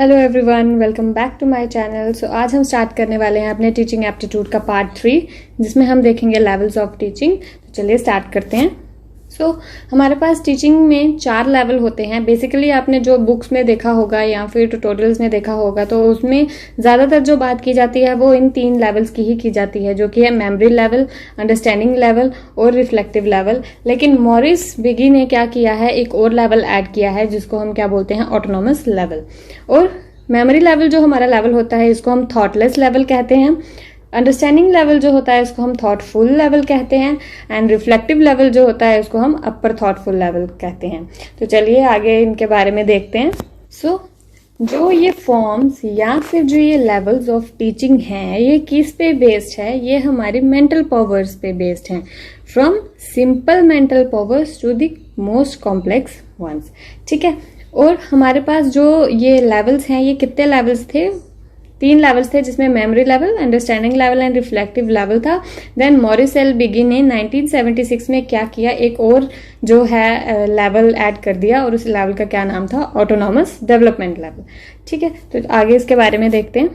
Hello everyone, welcome back to my channel. So आज हम start करने वाले हैं अपने टीचिंग एप्टीट्यूड का पार्ट 3, जिसमें हम देखेंगे लेवल्स ऑफ टीचिंग। तो चलिए स्टार्ट करते हैं। हमारे पास टीचिंग में 4 लेवल होते हैं। बेसिकली आपने जो बुक्स में देखा होगा या फिर ट्यूटोरियल्स में देखा होगा, तो उसमें ज़्यादातर जो बात की जाती है वो इन 3 लेवल्स की ही की जाती है, जो कि है मेमोरी लेवल, अंडरस्टैंडिंग लेवल और रिफ्लेक्टिव लेवल। लेकिन मॉरिस बिगी ने क्या किया है, एक और लेवल ऐड किया है जिसको हम क्या बोलते हैं, ऑटोनोमस लेवल। और मेमोरी लेवल जो हमारा लेवल होता है, इसको हम थॉटलेस लेवल कहते हैं। अंडरस्टैंडिंग लेवल जो होता है इसको हम थॉटफुल लेवल कहते हैं। एंड रिफ्लेक्टिव लेवल जो होता है इसको हम अपर थॉटफुल लेवल कहते हैं। तो चलिए आगे इनके बारे में देखते हैं। जो ये फॉर्म्स या फिर जो ये लेवल्स ऑफ टीचिंग हैं, ये किस पे बेस्ड है? ये हमारी मेंटल पावर्स पे बेस्ड हैं। From simple mental powers to the most complex ones. ठीक है। और हमारे पास जो ये लेवल्स हैं, ये कितने लेवल्स थे? 3 लेवल्स थे, जिसमें memory level, understanding level and reflective level था। देन मॉरिस एल बिगी ने 1976 में क्या किया, एक और जो है लेवल ऐड कर दिया, और उस लेवल का क्या नाम था? Autonomous development level. ठीक है, तो आगे इसके बारे में देखते हैं।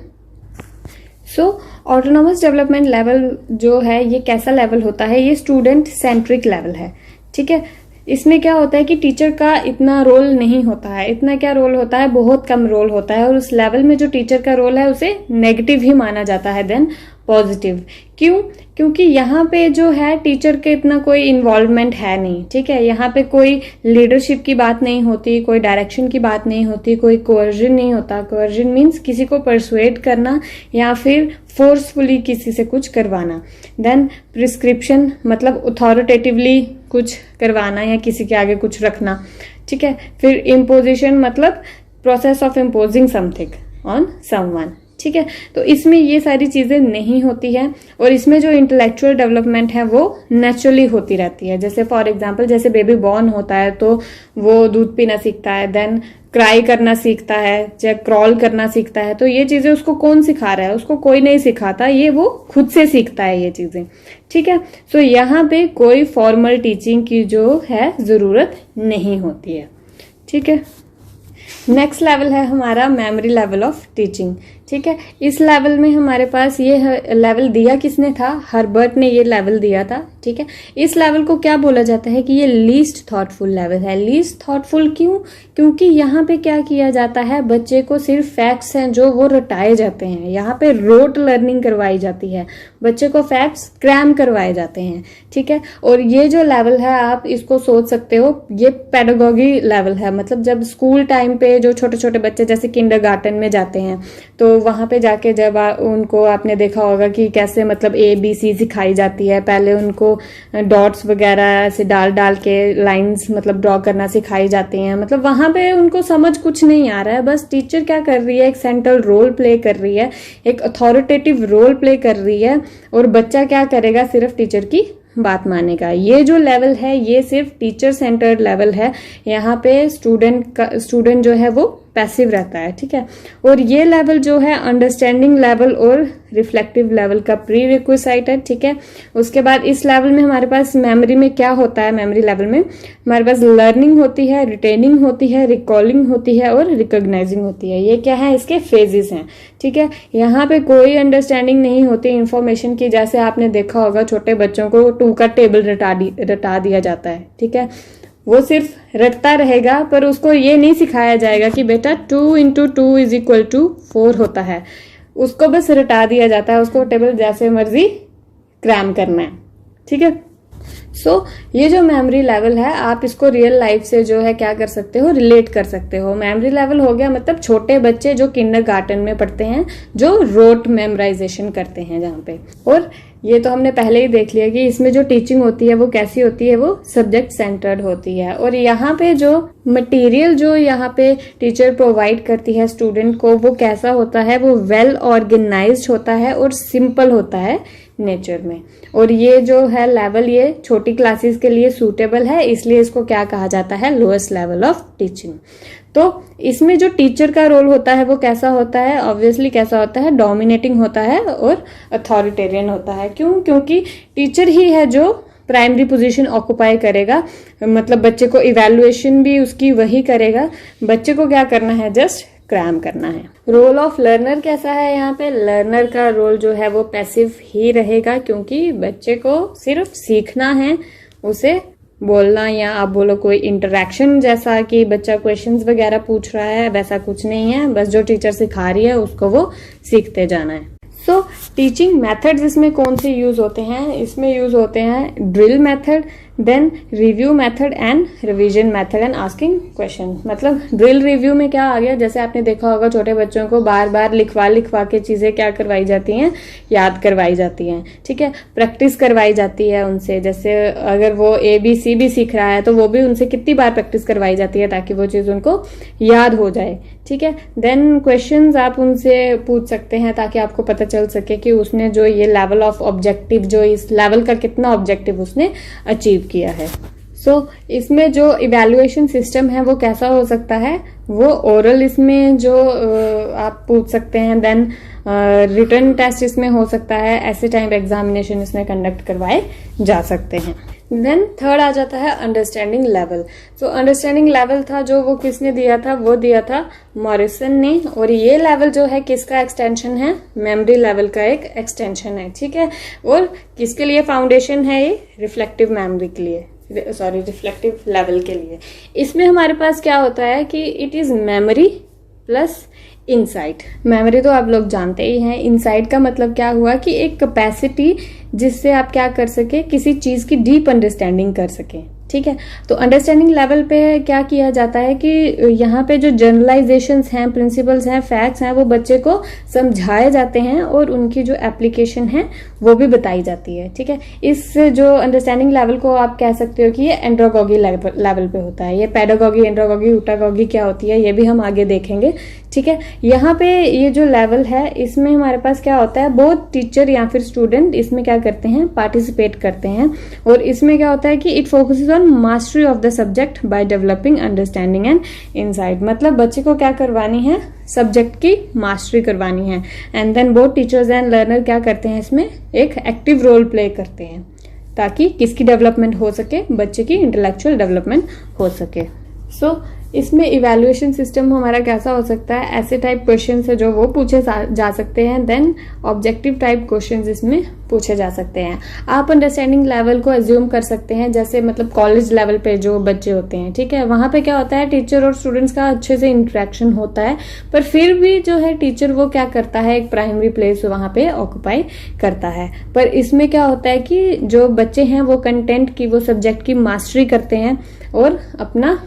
ऑटोनॉमस डेवलपमेंट लेवल जो है, ये कैसा लेवल होता है? ये स्टूडेंट सेंट्रिक लेवल है। ठीक है। इसमें क्या होता है कि टीचर का इतना रोल नहीं होता है। इतना क्या रोल होता है? बहुत कम रोल होता है। और उस लेवल में जो टीचर का रोल है उसे नेगेटिव ही माना जाता है देन पॉजिटिव। क्यों? क्योंकि यहाँ पे जो है टीचर के इतना कोई इन्वॉल्वमेंट है नहीं। ठीक है। यहाँ पे कोई लीडरशिप की बात नहीं होती, कोई डायरेक्शन की बात नहीं होती, कोई कोअर्जन नहीं होता। कोअर्जन मीन्स किसी को परसुएट करना या फिर फोर्सफुली किसी से कुछ करवाना। देन प्रिस्क्रिप्शन मतलब अथॉरिटेटिवली कुछ करवाना या किसी के आगे कुछ रखना। ठीक है। फिर इम्पोजिशन मतलब process of imposing something on someone. ठीक है। तो इसमें ये सारी चीजें नहीं होती है, और इसमें जो इंटेलेक्चुअल डेवलपमेंट है वो नेचुरली होती रहती है। जैसे फॉर एग्जांपल, जैसे बेबी बॉर्न होता है तो वो दूध पीना सीखता है, देन क्राई करना सीखता है, या क्रॉल करना सीखता है। तो ये चीजें उसको कौन सिखा रहा है? उसको कोई नहीं सिखाता, ये वो खुद से सीखता है ये चीजें। ठीक है। सो यहाँ पे कोई फॉर्मल टीचिंग की जो है जरूरत नहीं होती है। ठीक है। नेक्स्ट लेवल है हमारा मेमोरी लेवल ऑफ टीचिंग। ठीक है। इस लेवल में हमारे पास ये लेवल दिया किसने था? हर्बर्ट ने ये लेवल दिया था। ठीक है। इस लेवल को क्या बोला जाता है कि ये लीस्ट थॉटफुल लेवल है। लीस्ट थॉटफुल क्यों? क्योंकि यहाँ पे क्या किया जाता है, बच्चे को सिर्फ फैक्ट्स हैं जो वो रटाए जाते हैं। यहाँ पे रोट लर्निंग करवाई जाती है, बच्चे को फैक्ट्स क्रैम करवाए जाते हैं। ठीक है। और ये जो लेवल है, आप इसको सोच सकते हो, ये पेडागॉजी लेवल है। मतलब जब स्कूल टाइम पे जो छोटे छोटे बच्चे जैसे किंडरगार्टन में जाते हैं, तो वहां पे जाके जब उनको आपने देखा होगा कि कैसे मतलब ABC सिखाई जाती है। पहले उनको डॉट्स वगैरह से डाल डाल के लाइंस मतलब ड्रॉ करना सिखाई जाती हैं। मतलब वहां पे उनको समझ कुछ नहीं आ रहा है, बस टीचर क्या कर रही है, एक सेंट्रल रोल प्ले कर रही है, एक अथॉरिटेटिव रोल प्ले कर रही है, और बच्चा क्या करेगा? सिर्फ टीचर की बात मानेगा। ये जो लेवल है ये सिर्फ टीचर सेंटर्ड लेवल है। यहाँ पे स्टूडेंट जो है वो पैसिव रहता है। ठीक है। और ये लेवल जो है अंडरस्टैंडिंग लेवल और रिफ्लेक्टिव लेवल का प्री रिक्विसाइट है। ठीक है। उसके बाद इस लेवल में हमारे पास मेमोरी में क्या होता है? मेमोरी लेवल में हमारे पास लर्निंग होती है, रिटेनिंग होती है, रिकॉलिंग होती है और रिकॉग्नाइजिंग होती है। ये क्या है? इसके फेजेस हैं। ठीक है। यहाँ पे कोई अंडरस्टैंडिंग नहीं होती इंफॉर्मेशन की। जैसे आपने देखा होगा छोटे बच्चों को 2 का टेबल रटा दिया जाता है। ठीक है। वो सिर्फ रटता रहेगा, पर उसको ये नहीं सिखाया जाएगा कि बेटा 2 × 2 = 4 होता है। उसको बस रटा दिया जाता है, उसको टेबल जैसे मर्जी क्रैम करना है। ठीक है। ये जो मेमोरी लेवल है, आप इसको रियल लाइफ से जो है क्या कर सकते हो, रिलेट कर सकते हो। मेमोरी लेवल हो गया मतलब छोटे बच्चे जो किंडरगार्टन में पढ़ते हैं, जो रोट मेमोराइजेशन करते हैं जहाँ पे। और ये तो हमने पहले ही देख लिया कि इसमें जो टीचिंग होती है वो कैसी होती है, वो सब्जेक्ट सेंटर्ड होती है। और यहाँ पे जो मटेरियल जो यहाँ पे टीचर प्रोवाइड करती है स्टूडेंट को, वो कैसा होता है? वो वेल ऑर्गेनाइज्ड होता है और सिंपल होता है नेचर में। और ये जो है लेवल, ये छोटी क्लासेस के लिए सूटेबल है, इसलिए इसको क्या कहा जाता है? Lowest level of teaching. तो इसमें जो टीचर का रोल होता है वो कैसा होता है? ऑब्वियसली कैसा होता है? डोमिनेटिंग होता है और अथॉरिटेरियन होता है। क्यों? क्योंकि टीचर ही है जो प्राइमरी पोजीशन ऑक्युपाई करेगा। मतलब बच्चे को इवैल्यूएशन भी उसकी वही करेगा। बच्चे को क्या करना है? जस्ट क्रैम करना है। रोल ऑफ लर्नर कैसा है यहाँ पे? लर्नर का रोल जो है वो पैसिव ही रहेगा, क्योंकि बच्चे को सिर्फ सीखना है, उसे बोलना या आप बोलो कोई इंटरेक्शन जैसा कि बच्चा क्वेश्चंस वगैरह पूछ रहा है वैसा कुछ नहीं है। बस जो टीचर सिखा रही है उसको वो सीखते जाना है। सो टीचिंग मेथड्स इसमें कौन से यूज होते हैं? इसमें यूज होते हैं drill method, then review method and revision method and asking question. मतलब ड्रिल रिव्यू में क्या आ गया, जैसे आपने देखा होगा छोटे बच्चों को बार बार लिखवा के चीजें क्या करवाई जाती हैं, याद करवाई जाती हैं। ठीक है, प्रैक्टिस करवाई जाती है उनसे। जैसे अगर वो ABC भी सीख रहा है तो वो भी उनसे कितनी बार प्रैक्टिस करवाई जाती है ताकि वो चीज उनको याद हो जाए। ठीक है, देन क्वेश्चंस आप उनसे पूछ सकते हैं ताकि आपको पता चल सके कि उसने जो ये लेवल ऑफ ऑब्जेक्टिव, जो इस लेवल का कितना ऑब्जेक्टिव उसने अचीव किया है। सो इसमें जो इवैल्यूएशन सिस्टम है वो कैसा हो सकता है? वो ओरल इसमें जो आप पूछ सकते हैं, देन रिटन टेस्ट इसमें हो सकता है, ऐसे टाइम एग्जामिनेशन इसमें कंडक्ट करवाए जा सकते हैं। देन थर्ड आ जाता है अंडरस्टैंडिंग लेवल। तो अंडरस्टैंडिंग लेवल था जो वो किसने दिया था? वो दिया था मॉरिसन ने। और ये लेवल जो है किसका एक्सटेंशन है? मेमोरी लेवल का एक एक्सटेंशन है। ठीक है, और किसके लिए फाउंडेशन है ये? रिफ्लेक्टिव मेमोरी के लिए, रिफ्लेक्टिव लेवल के लिए। इसमें हमारे पास क्या होता है कि it is memory plus insight. Memory तो आप लोग जानते ही हैं। इनसाइट का मतलब क्या हुआ कि एक कैपेसिटी जिससे आप क्या कर सके, किसी चीज की डीप अंडरस्टैंडिंग कर सके। ठीक है, तो अंडरस्टैंडिंग लेवल पे क्या किया जाता है कि यहाँ पे जो जनरलाइजेशंस हैं, प्रिंसिपल्स हैं, फैक्ट्स हैं, वो बच्चे को समझाए जाते हैं और उनकी जो एप्लीकेशन है वो भी बताई जाती है। ठीक है, इस जो अंडरस्टैंडिंग लेवल को आप कह सकते हो कि ये एंड्रोगॉगी लेवल पे होता है। ये पेडागॉगी, एंड्रोगॉगी, यूटागॉगी क्या होती है ये भी हम आगे देखेंगे। ठीक है, यहाँ पे ये जो लेवल है इसमें हमारे पास क्या होता है, बहुत टीचर या फिर स्टूडेंट इसमें क्या करते हैं, पार्टिसिपेट करते हैं। और इसमें क्या होता है कि it focuses on mastery of the subject by developing understanding and insight. मतलब बच्चे को क्या करवानी है, सब्जेक्ट की मास्टरी करवानी है। And then both teachers and learner क्या करते हैं, इसमें एक एक्टिव रोल प्ले करते हैं ताकि किसकी डेवलपमेंट हो सके, बच्चे की इंटेलेक्चुअल डेवलपमेंट हो सके। सो इसमें इवैल्यूएशन सिस्टम हमारा कैसा हो सकता है? ऐसे टाइप क्वेश्चन है जो वो पूछे जा सकते हैं। देन ऑब्जेक्टिव टाइप क्वेश्चन इसमें पूछे जा सकते हैं। आप अंडरस्टैंडिंग लेवल को एज्यूम कर सकते हैं जैसे मतलब कॉलेज लेवल पे जो बच्चे होते हैं। ठीक है, वहां पे क्या होता है, टीचर और स्टूडेंट्स का अच्छे से इंटरेक्शन होता है, पर फिर भी जो है टीचर वो क्या करता है, एक प्राइमरी प्लेस वहां पे ऑक्यूपाई करता है। पर इसमें क्या होता है कि जो बच्चे हैं वो कंटेंट की, वो सब्जेक्ट की मास्टरी करते हैं और अपना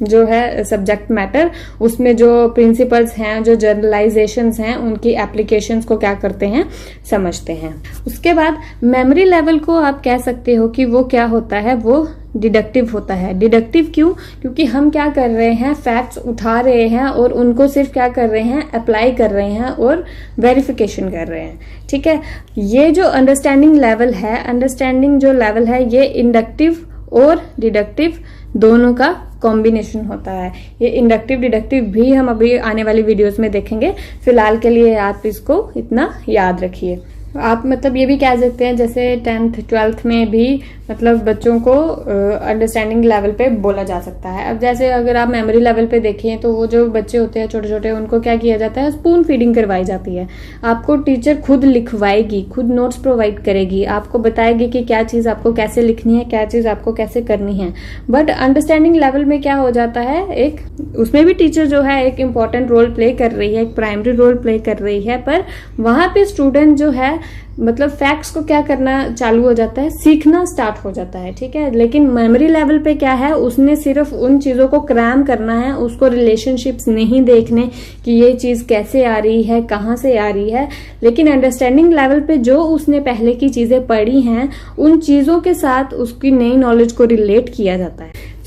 जो है सब्जेक्ट मैटर, उसमें जो प्रिंसिपल्स हैं, जो जनरलाइजेशंस हैं, उनकी एप्लीकेशंस को क्या करते हैं, समझते हैं। उसके बाद मेमोरी लेवल को आप कह सकते हो कि वो क्या होता है, वो डिडक्टिव होता है। डिडक्टिव क्यों? क्योंकि हम क्या कर रहे हैं, फैक्ट्स उठा रहे हैं और उनको सिर्फ क्या कर रहे हैं, अप्लाई कर रहे हैं और वेरिफिकेशन कर रहे हैं। ठीक है, ये जो अंडरस्टैंडिंग लेवल है, अंडरस्टैंडिंग जो लेवल है, ये इंडक्टिव और डिडक्टिव दोनों का कॉम्बिनेशन होता है। ये इंडक्टिव डिडक्टिव भी हम अभी आने वाली वीडियोस में देखेंगे। फिलहाल के लिए आप इसको इतना याद रखिए। आप मतलब ये भी कह सकते हैं जैसे 10th 12th में भी मतलब बच्चों को अंडरस्टैंडिंग लेवल पे बोला जा सकता है। अब जैसे अगर आप मेमोरी लेवल पे देखें तो वो जो बच्चे होते हैं छोटे छोटे, उनको क्या किया जाता है, स्पून फीडिंग करवाई जाती है। आपको टीचर खुद लिखवाएगी, खुद नोट्स प्रोवाइड करेगी, आपको बताएगी कि क्या चीज आपको कैसे लिखनी है, क्या चीज आपको कैसे करनी है। बट अंडरस्टैंडिंग लेवल में क्या हो जाता है, एक उसमें भी टीचर जो है एक इम्पॉर्टेंट रोल प्ले कर रही है, एक प्राइमरी रोल प्ले कर रही है, पर वहां पे स्टूडेंट जो है मतलब फैक्ट्स को क्या करना चालू हो जाता है, सीखना स्टार्ट हो जाता है। ठीक है, लेकिन मेमोरी लेवल पे क्या है, उसने सिर्फ उन चीजों को क्रैम करना है, उसको रिलेशनशिप्स नहीं देखने कि ये चीज कैसे आ रही है, कहाँ से आ रही है। लेकिन अंडरस्टैंडिंग लेवल पे जो उसने पहले की चीजें पढ़ी हैं, उन चीजों के साथ उसकी नई नॉलेज को रिलेट किया जाता है।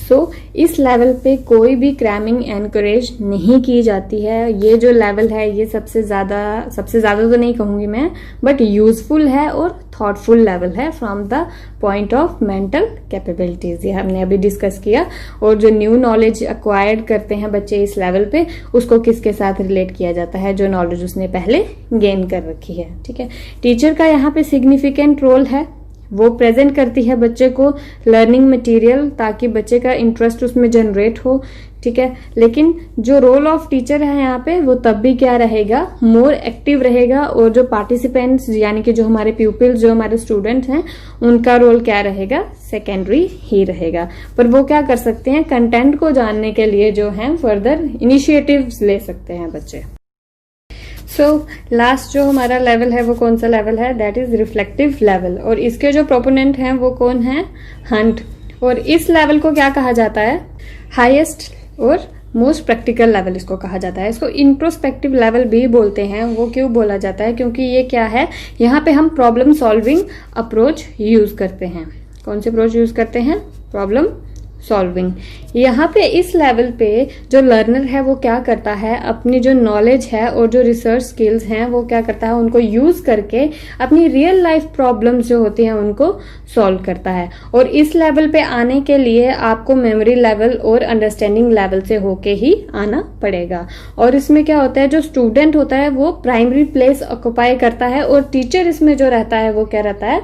इस लेवल पे कोई भी क्रैमिंग एनकरेज नहीं की जाती है। ये जो लेवल है ये सबसे ज्यादा तो नहीं कहूंगी मैं, बट यूजफुल है और थॉटफुल लेवल है from the point of mental capabilities. ये हमने अभी डिस्कस किया। और जो न्यू नॉलेज एक्वायर्ड करते हैं बच्चे इस लेवल पे, उसको किसके साथ रिलेट किया जाता है, जो नॉलेज उसने पहले गेन कर रखी है। ठीक है, टीचर का यहाँ पे सिग्निफिकेंट रोल है। वो प्रेजेंट करती है बच्चे को लर्निंग मटेरियल ताकि बच्चे का इंटरेस्ट उसमें जनरेट हो। ठीक है। लेकिन जो रोल ऑफ टीचर है यहाँ पे वो तब भी क्या रहेगा, मोर एक्टिव रहेगा, और जो पार्टिसिपेंट्स यानी कि जो हमारे प्यूपिल्स, जो हमारे स्टूडेंट्स हैं, उनका रोल क्या रहेगा, सेकेंडरी ही रहेगा। पर वो क्या कर सकते हैं, कंटेंट को जानने के लिए जो है फर्दर इनिशिएटिव्स ले सकते हैं बच्चे। लास्ट जो हमारा लेवल है वो कौन सा लेवल है, दैट इज रिफ्लेक्टिव लेवल। और इसके जो प्रोपोनेंट हैं वो कौन है, हंट। और इस लेवल को क्या कहा जाता है, हाईएस्ट और मोस्ट प्रैक्टिकल लेवल इसको कहा जाता है। इसको इंट्रोस्पेक्टिव लेवल भी बोलते हैं। वो क्यों बोला जाता है, क्योंकि ये क्या है, यहाँ पे हम प्रॉब्लम सॉल्विंग अप्रोच यूज करते हैं। कौन से अप्रोच यूज करते हैं, प्रॉब्लम सॉल्विंग। यहाँ पे इस लेवल पे जो लर्नर है वो क्या करता है, अपनी जो नॉलेज है और जो रिसर्च स्किल्स हैं वो क्या करता है, उनको यूज करके अपनी रियल लाइफ प्रॉब्लम्स जो होती हैं उनको सॉल्व करता है। और इस लेवल पे आने के लिए आपको मेमोरी लेवल और अंडरस्टैंडिंग लेवल से होके ही आना पड़ेगा। और इसमें क्या होता है, जो स्टूडेंट होता है वो प्राइमरी प्लेस ऑक्युपाई करता है, और टीचर इसमें जो रहता है वो क्या रहता है,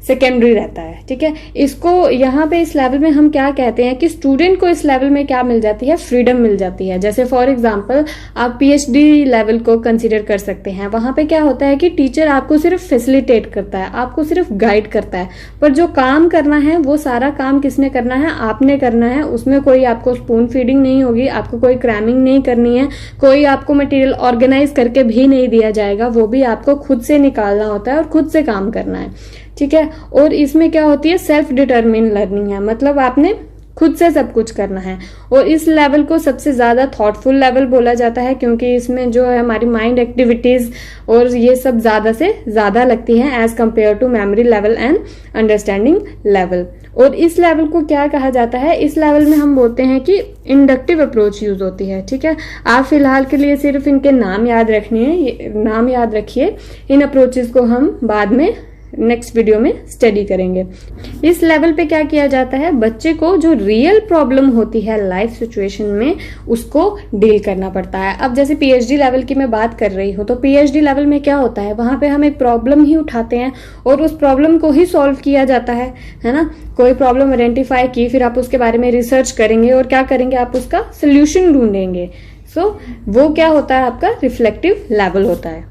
सेकेंडरी रहता है। ठीक है, इसको यहाँ पे इस लेवल में हम क्या कहते हैं कि स्टूडेंट को इस लेवल में क्या मिल जाती है, फ्रीडम मिल जाती है। जैसे फॉर एग्जांपल आप पीएचडी लेवल को कंसीडर कर सकते हैं। वहां पे क्या होता है कि टीचर आपको सिर्फ फैसिलिटेट करता है, आपको सिर्फ गाइड करता है, पर जो काम करना है वो सारा काम किसने करना है, आपने करना है। उसमें कोई आपको स्पून फीडिंग नहीं होगी, आपको कोई क्रैमिंग नहीं करनी है, कोई आपको मटेरियल ऑर्गेनाइज करके भी नहीं दिया जाएगा, वो भी आपको खुद से निकालना होता है और खुद से काम करना है। ठीक है, और इसमें क्या होती है, सेल्फ डिटरमिन लर्निंग है, मतलब आपने खुद से सब कुछ करना है। और इस लेवल को सबसे ज्यादा थॉटफुल लेवल बोला जाता है, क्योंकि इसमें जो है हमारी माइंड एक्टिविटीज और ये सब ज्यादा से ज्यादा लगती हैं as compare to memory level and understanding level. और इस लेवल को क्या कहा जाता है, इस लेवल में हम बोलते हैं कि इंडक्टिव अप्रोच यूज होती है। ठीक है, आप फिलहाल के लिए सिर्फ इनके नाम याद रखने हैं, नाम याद रखिए। इन अप्रोचेस को हम बाद में नेक्स्ट वीडियो में स्टडी करेंगे। इस लेवल पे क्या किया जाता है, बच्चे को जो रियल प्रॉब्लम होती है लाइफ सिचुएशन में उसको डील करना पड़ता है। अब जैसे पीएचडी लेवल की मैं बात कर रही हूँ, तो पीएचडी लेवल में क्या होता है, वहां पे हम एक प्रॉब्लम ही उठाते हैं और उस प्रॉब्लम को ही सॉल्व किया जाता है ना। कोई प्रॉब्लम आइडेंटिफाई की, फिर आप उसके बारे में रिसर्च करेंगे और क्या करेंगे, आप उसका सोल्यूशन ढूंढेंगे। वो क्या होता है, आपका रिफ्लेक्टिव लेवल होता है।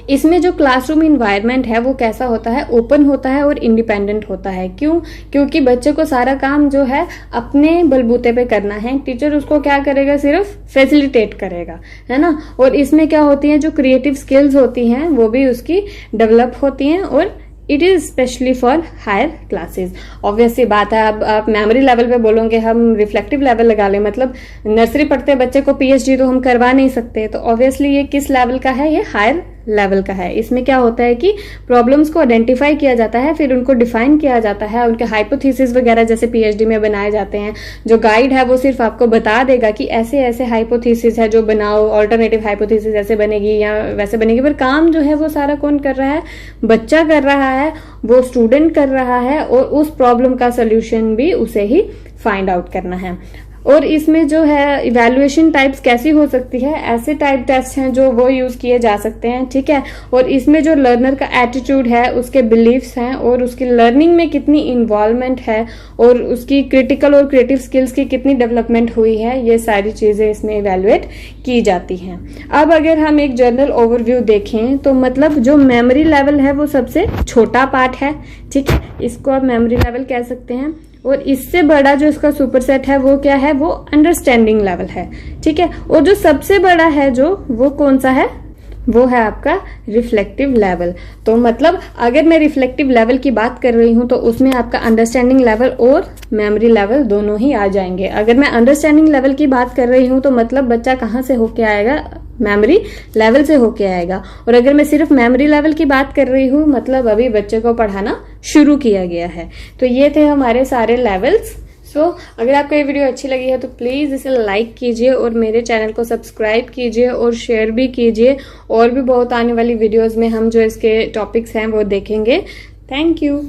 इसमें जो क्लासरूम इन्वायरमेंट है वो कैसा होता है, ओपन होता है और इंडिपेंडेंट होता है। क्यों, क्योंकि बच्चे को सारा काम जो है अपने बलबूते पे करना है, टीचर उसको क्या करेगा, सिर्फ फैसिलिटेट करेगा, है ना। और इसमें क्या होती है, जो क्रिएटिव स्किल्स होती हैं वो भी उसकी डेवलप होती हैं, और it is specially for higher classes. Obvious सी बात है, अब आप मेमोरी लेवल पे बोलोगे हम रिफ्लेक्टिव लेवल लगा लें, मतलब नर्सरी पढ़ते बच्चे को पीएचडी तो हम करवा नहीं सकते। तो ऑब्वियसली ये किस लेवल का है, ये हायर लेवल का है। इसमें क्या होता है कि प्रॉब्लम्स को आइडेंटिफाई किया जाता है, फिर उनको डिफाइन किया जाता है, उनके हाइपोथेसिस वगैरह जैसे पीएचडी में बनाए जाते हैं। जो गाइड है वो सिर्फ आपको बता देगा कि ऐसे ऐसे हाइपोथेसिस है जो बनाओ, ऑल्टरनेटिव हाइपोथेसिस ऐसे बनेगी या वैसे बनेगी, पर काम जो है वो सारा कौन कर रहा है, बच्चा कर रहा है, वो स्टूडेंट कर रहा है, और उस प्रॉब्लम का सोल्यूशन भी उसे ही फाइंड आउट करना है। और इसमें जो है इवैल्यूएशन टाइप्स कैसी हो सकती है, ऐसे टाइप टेस्ट हैं जो वो यूज किए जा सकते हैं। ठीक है, और इसमें जो लर्नर का एटीट्यूड है, उसके बिलीव्स हैं, और उसकी लर्निंग में कितनी इन्वॉल्वमेंट है, और उसकी क्रिटिकल और क्रिएटिव स्किल्स की कितनी डेवलपमेंट हुई है, ये सारी चीजें इसमें इवैल्यूएट की जाती हैं। अब अगर हम एक जनरल ओवरव्यू देखें तो मतलब जो मेमोरी लेवल है वो सबसे छोटा पार्ट है। ठीक है, इसको आप मेमोरी लेवल कह सकते हैं। और इससे बड़ा जो इसका सुपरसेट है वो क्या है, वो अंडरस्टैंडिंग लेवल है। ठीक है, और जो सबसे बड़ा है जो, वो कौन सा है, वो है आपका रिफ्लेक्टिव लेवल। तो मतलब अगर मैं रिफ्लेक्टिव लेवल की बात कर रही हूं तो उसमें आपका अंडरस्टैंडिंग लेवल और मेमोरी लेवल दोनों ही आ जाएंगे। अगर मैं अंडरस्टैंडिंग लेवल की बात कर रही हूं तो मतलब बच्चा कहाँ से होके आएगा, मेमोरी लेवल से होके आएगा। और अगर मैं सिर्फ मेमोरी लेवल की बात कर रही हूं मतलब अभी बच्चे को पढ़ाना शुरू किया गया है। तो ये थे हमारे सारे लेवल्स। अगर आपको ये वीडियो अच्छी लगी है तो प्लीज इसे लाइक कीजिए और मेरे चैनल को सब्सक्राइब कीजिए और शेयर भी कीजिए। और भी बहुत आने वाली वीडियोस में हम जो इसके टॉपिक्स हैं वो देखेंगे। Thank you.